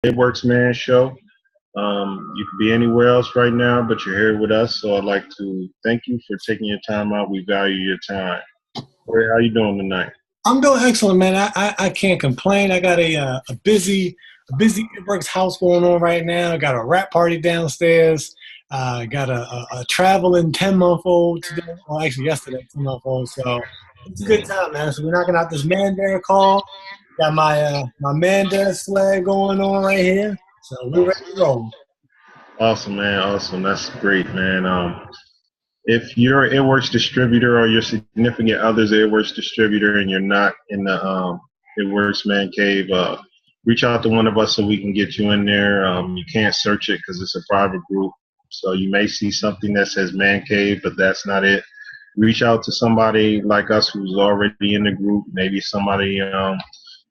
It Works Man show. You could be anywhere else right now, but you're here with us. So I'd like to thank you for taking your time out. We value your time. Corey, how you doing tonight? I'm doing excellent, man. I can't complain. I got a busy It Works house going on right now. Got a rap party downstairs. Got a traveling 10-month-old today. Well, actually yesterday, 10-month-old. So it's a good time, man. So we're knocking out this man dare call. Got my man dare sled going on right here. So we're ready to roll. Awesome, man. Awesome. That's great, man. If you're an It distributor or your significant other's an It distributor and you're not in the It Man Cave, reach out to one of us so we can get you in there. You can't search it because it's a private group. So you may see something that says Man Cave, but that's not it. Reach out to somebody like us who's already in the group, maybe somebody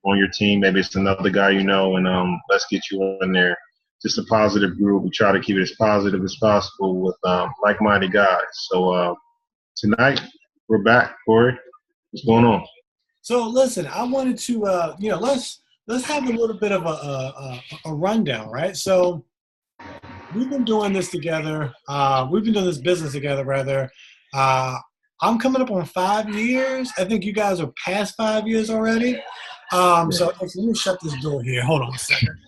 on your team, maybe it's another guy you know, and let's get you in there. Just a positive group. We try to keep it as positive as possible with like-minded guys. So tonight we're back, Corey. What's going on? So listen, I wanted to let's have a little bit of a rundown, right? So we've been doing this together. We've been doing this business together, rather. I'm coming up on 5 years. I think you guys are past 5 years already. So let me shut this door here. Hold on a second.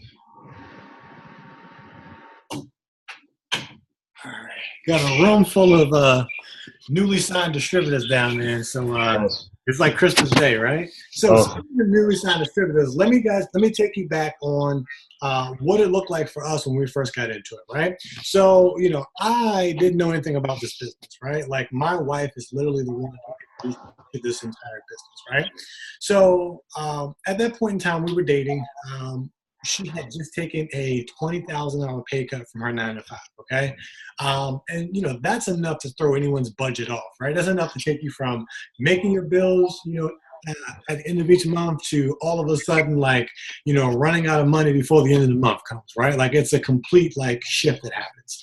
All right. Got a room full of newly signed distributors down there. So it's like Christmas Day, right? So speaking of newly signed distributors, let me take you back on what it looked like for us when we first got into it, right? So, I didn't know anything about this business, right? Like my wife is literally the one who introduced me to this entire business, right? So at that point in time, we were dating. She had just taken a $20,000 pay cut from her 9 to 5. Okay. And that's enough to throw anyone's budget off, right? That's enough to take you from making your bills, at the end of each month to all of a sudden, running out of money before the end of the month comes, right? Like it's a complete shift that happens.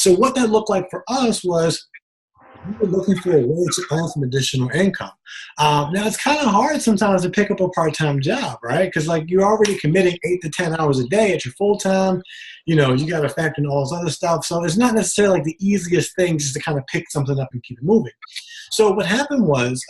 So what that looked like for us was, we were looking for a way to earn some additional income. Now, it's kind of hard sometimes to pick up a part-time job, right? Because, you're already committing 8 to 10 hours a day at your full-time. You got to factor in all this other stuff. So it's not necessarily the easiest thing just to kind of pick something up and keep it moving. So what happened was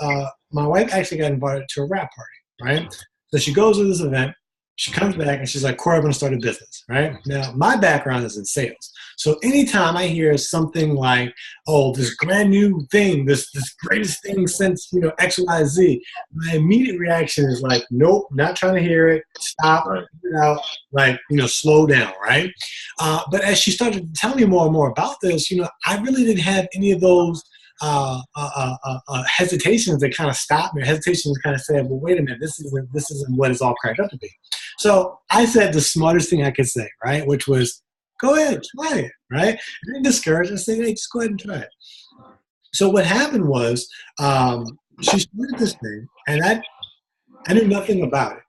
my wife actually got invited to a rap party, right? So she goes to this event. She comes back and she's like, Corey, I'm going to start a business, right? Now, my background is in sales. So anytime I hear something like, oh, this brand new thing, this greatest thing since, X, Y, Z, my immediate reaction is like, nope, not trying to hear it. Stop, figure it out, slow down, right? But as she started to tell me more and more about this, I really didn't have any of those hesitations that kind of stopped me. Hesitations kind of said, well, wait a minute, this isn't what it's all cracked up to be. So I said the smartest thing I could say, right? Which was, go ahead, try it, right? I didn't discourage it. I said, hey, just go ahead and try it. So what happened was she started this thing, and I knew nothing about it.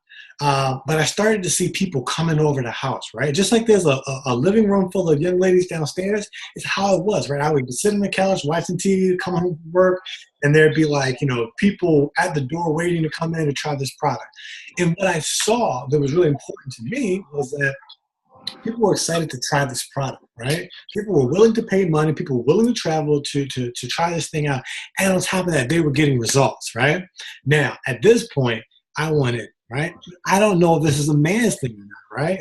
But I started to see people coming over the house, right? Just like there's a living room full of young ladies downstairs, it's how it was, right? I would sit on the couch, watching TV, come home from work, and there'd be people at the door waiting to come in to try this product. And what I saw that was really important to me was that people were excited to try this product, right? People were willing to pay money. People were willing to travel to try this thing out. And on top of that, they were getting results, right? Now, at this point, I wanted, right? I don't know if this is a man's thing or not, right?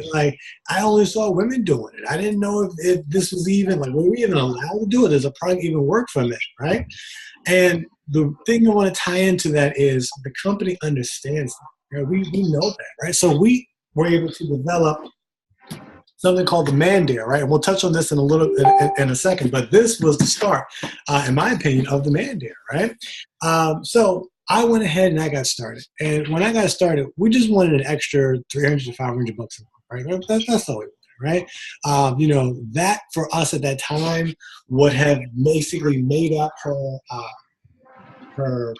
I only saw women doing it. I didn't know if this was even, were we even allowed to do it? Does a product even work from it, right? And the thing I want to tie into that is the company understands that, right? We know that, right? So we were able to develop something called the Man Dare, right? And we'll touch on this in a second, but this was the start, in my opinion, of the Man Dare, right? So I went ahead and I got started. And when I got started, we just wanted an extra 300 to 500 bucks a month, right? That's all we wanted, right? That for us at that time would have basically made up her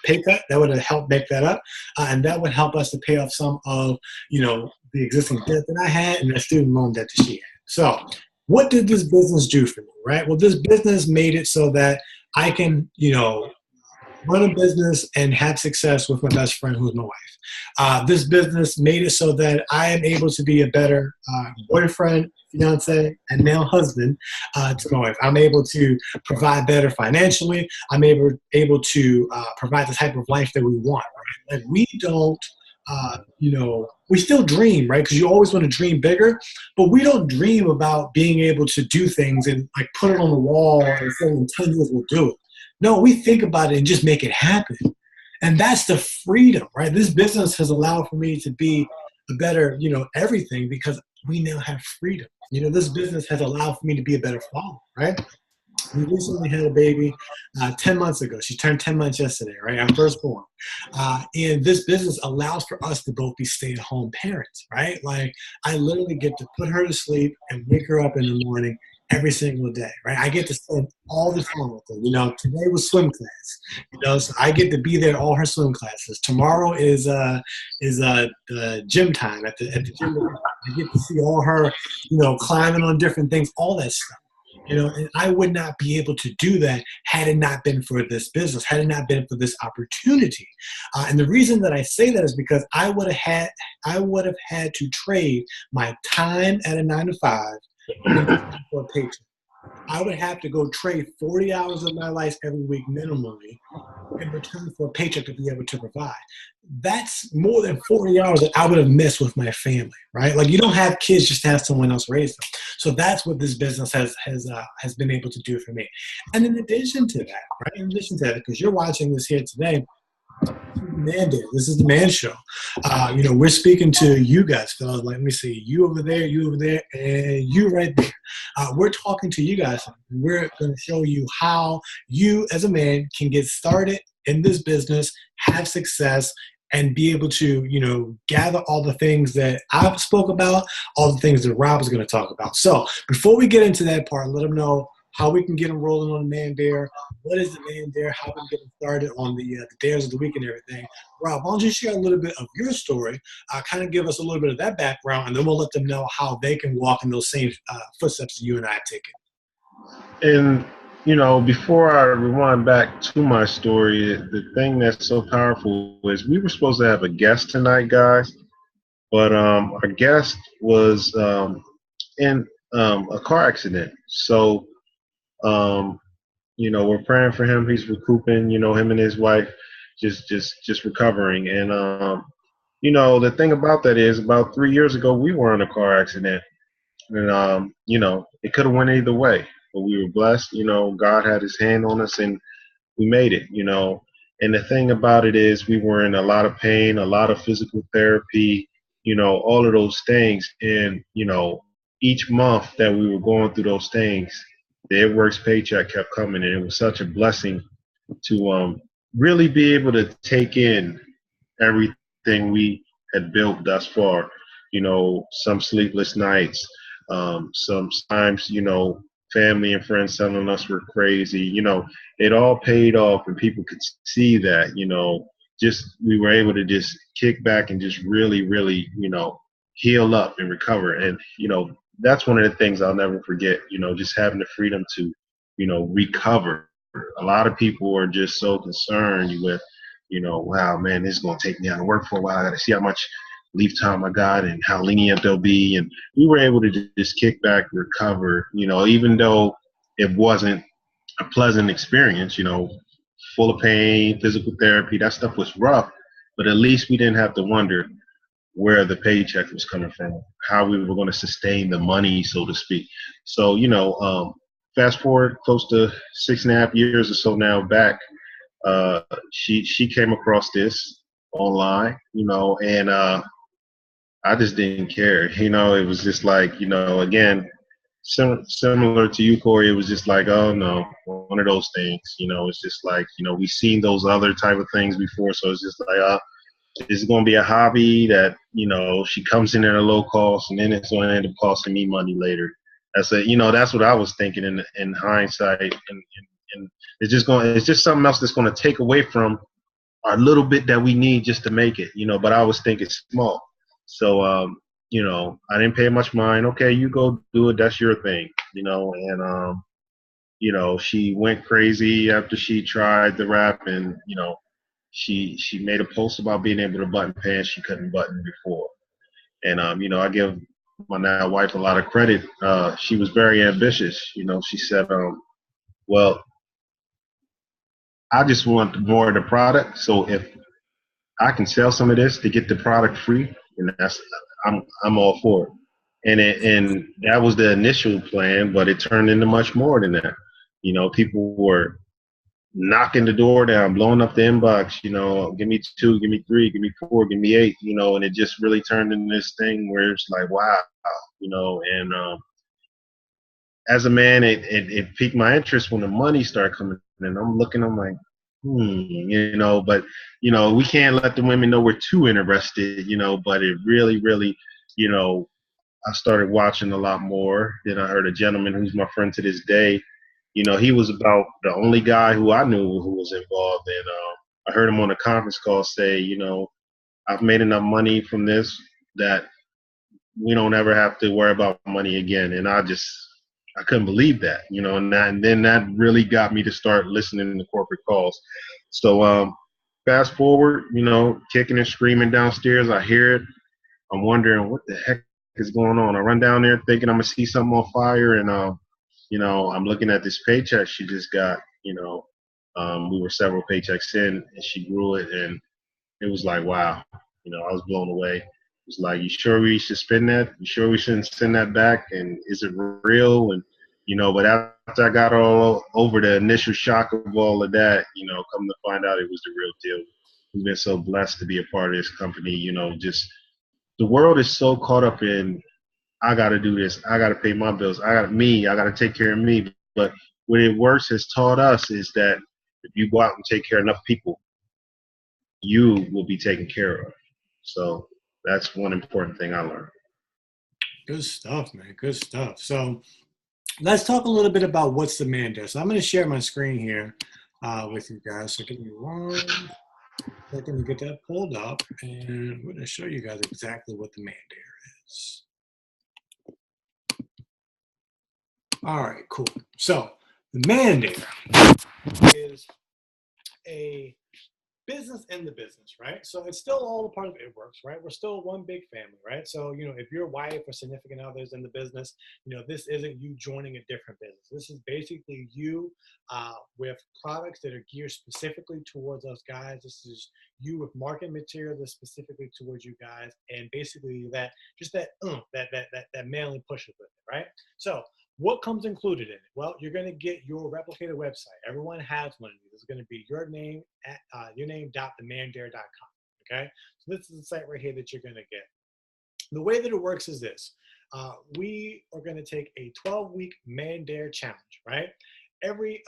pay cut. That would have helped make that up. And that would help us to pay off some of, the existing debt that I had and the student loan debt that she had. So what did this business do for me, right? Well, this business made it so that I can, run a business and have success with my best friend, who's my wife. This business made it so that I am able to be a better boyfriend, fiance, and now husband to my wife. I'm able to provide better financially. I'm able to provide the type of life that we want. Right? Like we don't. We still dream, right? Because you always want to dream bigger, but we don't dream about being able to do things and like put it on the wall and say in 10 years we'll do it. No, we think about it and just make it happen. And that's the freedom, right? This business has allowed for me to be a better, everything because we now have freedom. This business has allowed for me to be a better father, right? We recently had a baby 10 months ago. She turned 10 months yesterday, right? Our firstborn. And this business allows for us to both be stay-at-home parents, right? Like I literally get to put her to sleep and wake her up in the morning every single day, right? I get to spend all the time with her. Today was swim class, so I get to be there at all her swim classes. Tomorrow is gym time at the gym. I get to see all her, climbing on different things, all that stuff. And I would not be able to do that had it not been for this business, had it not been for this opportunity. And the reason that I say that is because I would have had to trade my time at a 9 to 5 for a paycheck. I would have to go trade 40 hours of my life every week minimally in return for a paycheck to be able to provide. That's more than 40 hours that I would have missed with my family, right? Like you don't have kids just to have someone else raise them. So that's what this business has been able to do for me. And in addition to that, right? In addition to that, because you're watching this here today, this is the man show. We're speaking to you guys, fellas. Let me see, you over there, and you right there. We're talking to you guys. We're going to show you how you, as a man, can get started in this business, have success, and be able to, gather all the things that I spoke about, all the things that Rob is going to talk about. So before we get into that part, let them know how we can get them rolling on the Man Dare. What is the Man Dare? How we can get them started on the dares of the week and everything. Rob, why don't you share a little bit of your story, kind of give us a little bit of that background, and then we'll let them know how they can walk in those same footsteps that you and I have taken. And, before I rewind back to my story, the thing that's so powerful is we were supposed to have a guest tonight, guys, but our guest was in a car accident. So, we're praying for him. He's recouping, him and his wife just recovering. And, the thing about that is about 3 years ago, we were in a car accident. And, it could have went either way. But we were blessed. God had his hand on us and we made it, And the thing about it is we were in a lot of pain, a lot of physical therapy, all of those things. And, each month that we were going through those things, the It Works paycheck kept coming. And it was such a blessing to really be able to take in everything we had built thus far. Some sleepless nights, sometimes, family and friends telling us we're crazy. It all paid off and people could see that, just we were able to just kick back and just really, really, heal up and recover. And, that's one of the things I'll never forget, just having the freedom to, recover. A lot of people are just so concerned with, wow, man, this is going to take me out of work for a while. I got to see how much leave time I got and how lenient they'll be. And we were able to just kick back, recover, even though it wasn't a pleasant experience, full of pain, physical therapy, that stuff was rough, but at least we didn't have to wonder where the paycheck was coming from, how we were going to sustain the money, so to speak. So, fast forward close to 6.5 years or so now back, she came across this online, and I just didn't care. It was just like, again, similar to you, Corey, it was just like, oh no, one of those things. It's just like, we've seen those other type of things before, so it's just like, it's going to be a hobby that, she comes in at a low cost and then it's going to end up costing me money later. That's what I was thinking in hindsight. And it's just something else that's going to take away from our little bit that we need just to make it, but I was thinking small. So, I didn't pay much mind. Okay, you go do it. That's your thing, and she went crazy after she tried the rap, and she made a post about being able to button pants she couldn't button before. And I give my now wife a lot of credit. She was very ambitious. She said, well, I just want more of the product. So if I can sell some of this to get the product free, and I'm all for it. And that was the initial plan, but it turned into much more than that. People were knocking the door down, blowing up the inbox. Give me 2, give me 3, give me 4, give me 8. And it just really turned into this thing where it's like, wow. And as a man, it piqued my interest when the money started coming in. I'm like, but we can't let the women know we're too interested, but it really, really, you know, I started watching a lot more. Then I heard a gentleman who's my friend to this day. He was about the only guy who I knew who was involved. And I heard him on a conference call say, I've made enough money from this that we don't ever have to worry about money again. And I couldn't believe that, and then that really got me to start listening to corporate calls. So fast forward, kicking and screaming downstairs, I hear it. I'm wondering what the heck is going on. I run down there thinking I'm gonna see something on fire, and I'm looking at this paycheck she just got. We were several paychecks in, and she grew it, and it was like, wow. I was blown away. It's like, you sure we should spend that? You sure we shouldn't send that back? And is it real? And but after I got all over the initial shock of all of that, come to find out it was the real deal. We've been so blessed to be a part of this company. Just the world is so caught up in, I got to do this, I got to pay my bills, I got to take care of me. But what it works has taught us is that if you go out and take care of enough people, you will be taken care of. So that's one important thing I learned. Good stuff, man. Good stuff. So let's talk a little bit about what's the Mandair. So I'm going to share my screen here with you guys. So give me 1 second to get that pulled up, and I'm going to show you guys exactly what the Mandair is. All right, cool. So the Mandair is a business in the business, right? So it's still all a part of It Works, right? We're still one big family, right? So, if your wife or significant others in the business, this isn't you joining a different business. This is basically you with products that are geared specifically towards us guys. This is you with marketing material that's specifically towards you guys, and basically that manly push with it, right? So what comes included in it? Well, you're going to get your replicated website. Everyone has one of these. It's going to be your name at yourname.themandair.com. Okay, so this is the site right here that you're going to get. The way that it works is this: we are going to take a 12-week Mandair challenge. Right? Every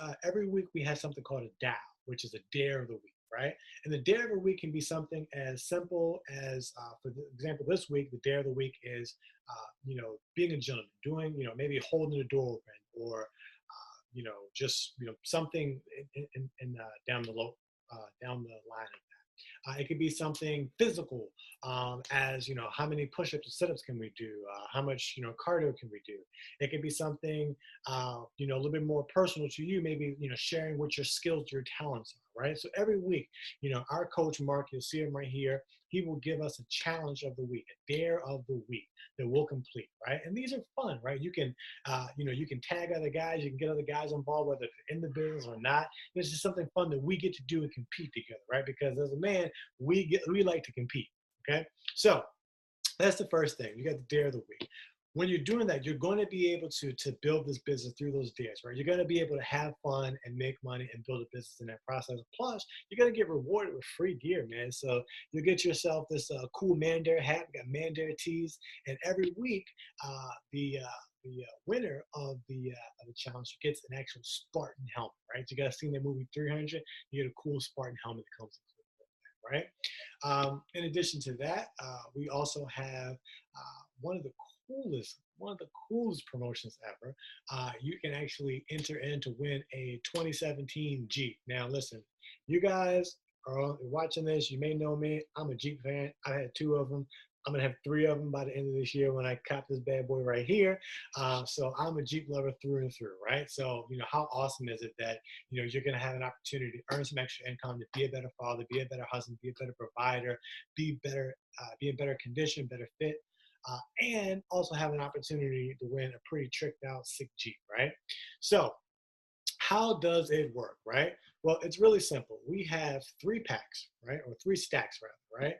week we have something called a DAO, which is a Dare of the Week. Right? And the Dare of the Week can be something as simple as, for example, this week, the Dare of the Week is, being a gentleman, doing, maybe holding the door open, or, just, something down the line of that. It could be something physical, as how many push-ups and sit-ups can we do? How much cardio can we do? It could be something a little bit more personal to you, maybe sharing what your skills, your talents are, right? So every week, our coach Mark, you'll see him right here. He will give us a challenge of the week, a dare of the week that we'll complete, right? And these are fun, right? You can you can tag other guys, you can get other guys involved, whether they're in the business or not. It's just something fun that we get to do and compete together, right? Because as a man, we like to compete. Okay, so that's the first thing. You got the Dare of the Week. When you're doing that, you're going to be able to build this business through those dares, right? You're going to be able to have fun and make money and build a business in that process. Plus, you're going to get rewarded with free gear, man. So you'll get yourself this cool Mandair hat. We got Mandair tees, and every week, the winner of the challenge gets an actual Spartan helmet, right? You guys seen the movie 300? You get a cool Spartan helmet that comes with it, right? In addition to that, we also have one of the coolest promotions ever. You can actually enter in to win a 2017 Jeep. Now, listen, you guys are watching this. You may know me. I'm a Jeep fan. I had 2 of them. I'm gonna have 3 of them by the end of this year when I cop this bad boy right here. So I'm a Jeep lover through and through, right? So how awesome is it that you're gonna have an opportunity to earn some extra income, to be a better father, be a better husband, be a better provider, be in better condition, better fit, and also have an opportunity to win a pretty tricked out sick Jeep, right? So how does it work, right? Well, it's really simple. We have 3 packs, right? Or 3 stacks, rather, right?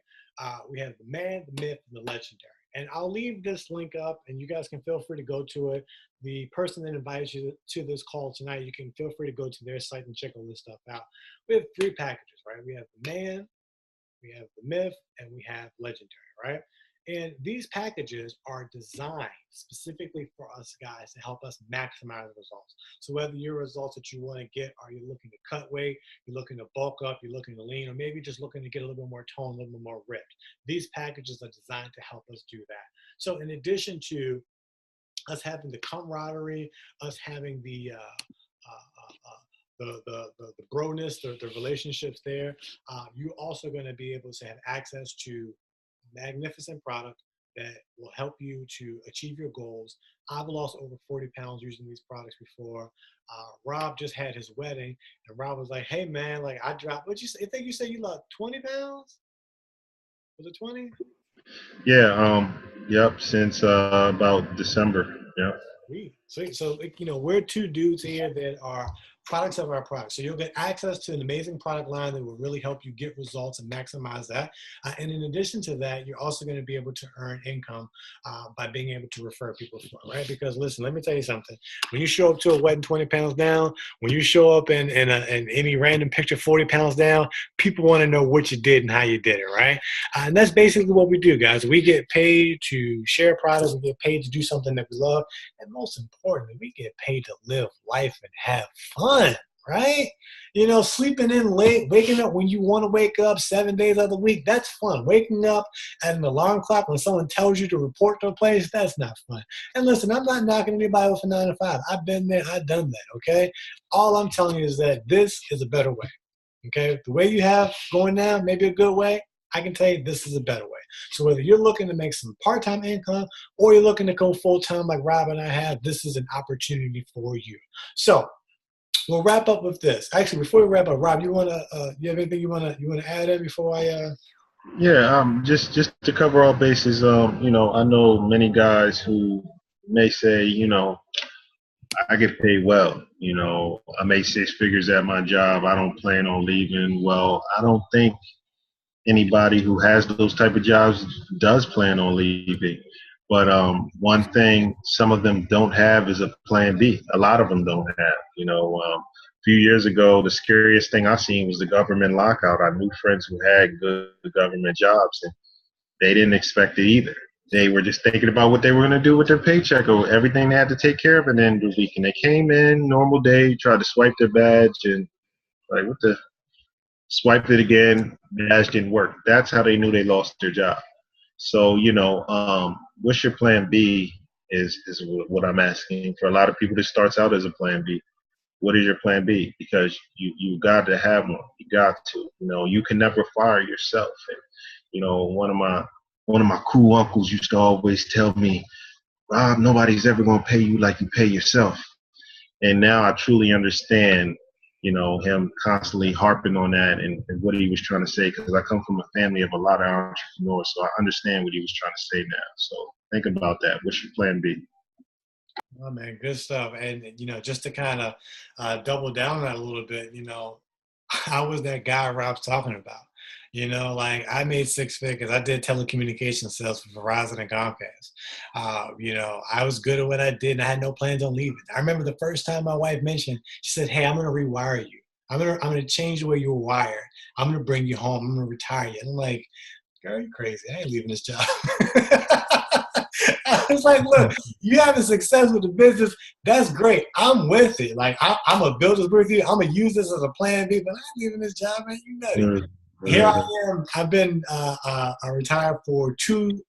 We have the man, the myth, and the legendary. And I'll leave this link up, and you guys can feel free to go to it. The person that invited you to this call tonight, you can feel free to go to their site and check all this stuff out. We have 3 packages, right? We have the man, we have the myth, and we have legendary, right? And these packages are designed specifically for us guys to help us maximize the results. So whether your results that you want to get, are you looking to cut weight, you're looking to bulk up, you're looking to lean, or maybe just looking to get a little bit more tone, a little bit more ripped. These packages are designed to help us do that. So in addition to us having the camaraderie, us having the broness, the relationships there, you're also going to be able to have access to magnificent product that will help you to achieve your goals. I've lost over 40 pounds using these products before. Rob just had his wedding, and Rob was like, "Hey man, like I dropped. What you say? I think you said you lost 20 pounds. Was it 20?" Yeah. Yep. Since about December. Yep. Sweet. So, we're 2 dudes here that are products of our product. So you'll get access to an amazing product line that will really help you get results and maximize that. And in addition to that, you're also going to be able to earn income by being able to refer people for it, right? Because listen, let me tell you something. When you show up to a wedding 20 pounds down, when you show up in any random picture 40 pounds down, people want to know what you did and how you did it, right? And that's basically what we do, guys. We get paid to share products. We get paid to do something that we love. And most importantly, we get paid to live life and have fun, right? Sleeping in late, waking up when you want to wake up 7 days of the week, that's fun. Waking up at an alarm clock when someone tells you to report to a place, that's not fun. And listen, I'm not knocking anybody with a 9 to 5. I've been there, I've done that, okay? All I'm telling you is that this is a better way, okay? The way you have going now, maybe a good way, I can tell you this is a better way. So whether you're looking to make some part-time income or you're looking to go full-time like Rob and I have, this is an opportunity for you. So we'll wrap up with this. Actually, before we wrap up, Rob, you have anything you wanna add in before I? Yeah. Just to cover all bases. I know many guys who may say, I get paid well. I make 6 figures at my job. I don't plan on leaving. Well, I don't think anybody who has those type of jobs does plan on leaving. But one thing some of them don't have is a plan B. A lot of them don't have. A few years ago, the scariest thing I seen was the government lockout. I knew friends who had good government jobs, and they didn't expect it either. They were just thinking about what they were going to do with their paycheck or everything they had to take care of at the end of the week. And they came in, normal day, tried to swipe their badge, and like, what the? Swiped it again, badge didn't work. That's how they knew they lost their job. So, what's your plan B is what I'm asking for a lot of people. This starts out as a plan B. What is your plan B? Because you got to have one. You got to. You can never fire yourself. And, one of my cool uncles used to always tell me, Rob, nobody's ever gonna pay you like you pay yourself. And now I truly understand, him constantly harping on that and what he was trying to say, because I come from a family of a lot of entrepreneurs, so I understand what he was trying to say now. So think about that. What's your plan B? Oh man, good stuff. And just to kind of double down on that a little bit, I was that guy Rob's talking about. Like I made 6 figures. I did telecommunication sales for Verizon and Comcast. I was good at what I did, and I had no plans on leaving. I remember the first time my wife mentioned, she said, "Hey, I'm going to rewire you. I'm gonna change the way you were wired. I'm going to bring you home. I'm going to retire you." And I'm like, "Girl, you crazy? I ain't leaving this job." I was like, "Look, you having success with the business. That's great. I'm with it. Like I'm gonna build this with you. I'm gonna use this as a plan B, but I ain't leaving this job, man. You nutty." Here I am. I've been retired for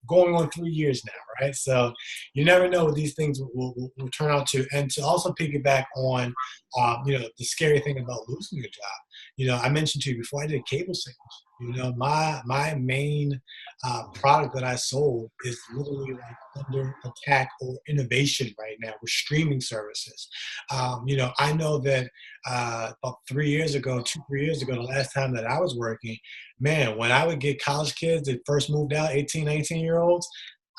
going on 3 years now, right? So you never know what these things will turn out to. And to also piggyback on, the scary thing about losing your job. I mentioned to you before, I did cable sales. You know, my main product that I sold is literally like under attack or innovation right now with streaming services. You know, I know that about 3 years ago, 3 years ago, the last time that I was working, man, when I would get college kids that first moved out, 18, 19-year-olds,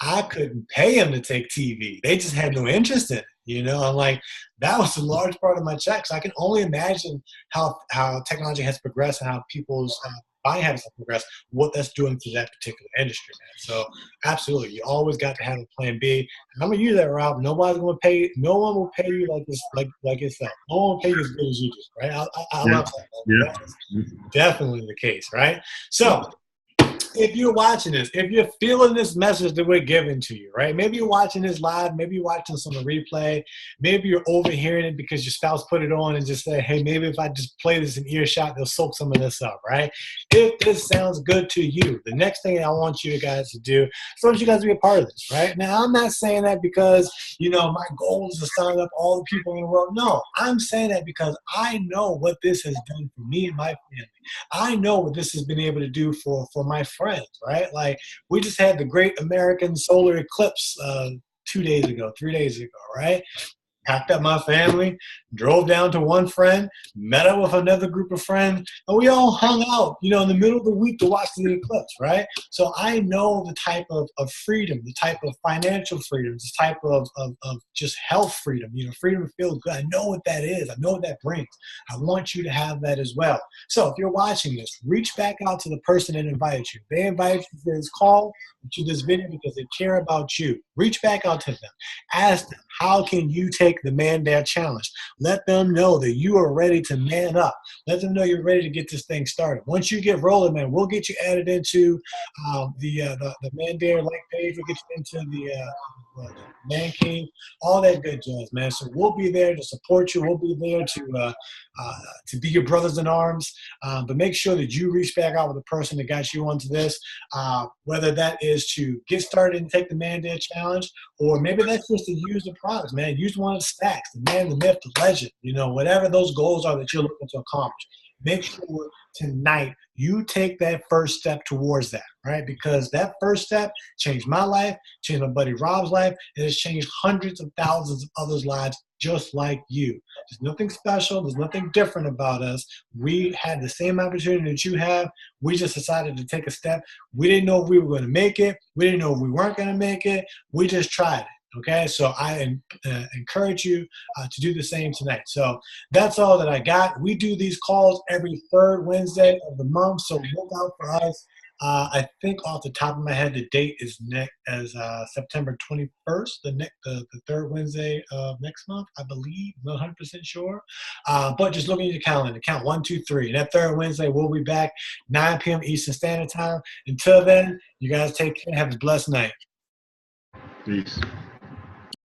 I couldn't pay them to take TV. They just had no interest in it. You know, I'm like, that was a large part of my checks. I can only imagine how technology has progressed and how people's buying habits have progressed, what that's doing to that particular industry, man. So absolutely, you always got to have a plan B. And I'm gonna use that, Rob. Nobody's gonna pay. No one will pay you like this, like yourself. No one will pay you as good as you do, right? I Yeah, love that. Man. yeah. That's definitely the case, right? So if you're watching this, if you're feeling this message that we're giving to you, right? Maybe you're watching this live, maybe you're watching this on the replay, maybe you're overhearing it because your spouse put it on and just say, hey, maybe if I just play this in earshot, they'll soak some of this up, right? If this sounds good to you, the next thing I want you guys to do is I want you guys to be a part of this, right? Now, I'm not saying that because, you know, my goal is to sign up all the people in the world. No, I'm saying that because I know what this has done for me and my family. I know what this has been able to do for my friends, right? Like we just had the great American solar eclipse 2 days ago, 3 days ago, right? Packed up my family, drove down to one friend, met up with another group of friends, and we all hung out, you know, in the middle of the week to watch the eclipse, right? So I know the type of freedom, the type of financial freedom, the type of just health freedom, you know, freedom to feel good. I know what that is. I know what that brings. I want you to have that as well. So if you're watching this, reach back out to the person that invited you. They invited you to this call, to this video because they care about you. Reach back out to them. Ask them, how can you take the Man Dad Challenge? Let them know that you are ready to man up. Let them know you're ready to get this thing started. Once you get rolling, man, we'll get you added into the Man Dad like page. We'll get you into the Man Cave, all that good jazz, man. So we'll be there to support you. We'll be there to be your brothers in arms. But make sure that you reach back out with the person that got you onto this, whether that is to get started and take the Man Dad Challenge, or maybe that's just to use the products, man. Use one of the stacks, the man, the myth, the legend, you know, whatever those goals are that you're looking to accomplish. Make sure tonight you take that first step towards that, right? Because that first step changed my life, changed my buddy Rob's life, and it's changed hundreds of thousands of others' lives just like you. There's nothing special. There's nothing different about us. We had the same opportunity that you have. We just decided to take a step. We didn't know if we were going to make it. We didn't know if we weren't going to make it. We just tried it. Okay, so I encourage you to do the same tonight. So that's all that I got. We do these calls every third Wednesday of the month, so look out for us. I think off the top of my head, the date is September 21st, the third Wednesday of next month, I believe. I'm not 100% sure. But just look at your calendar. Count 1, 2, 3. And that third Wednesday, we'll be back 9 p.m. Eastern Standard Time. Until then, you guys take care. Have a blessed night. Peace.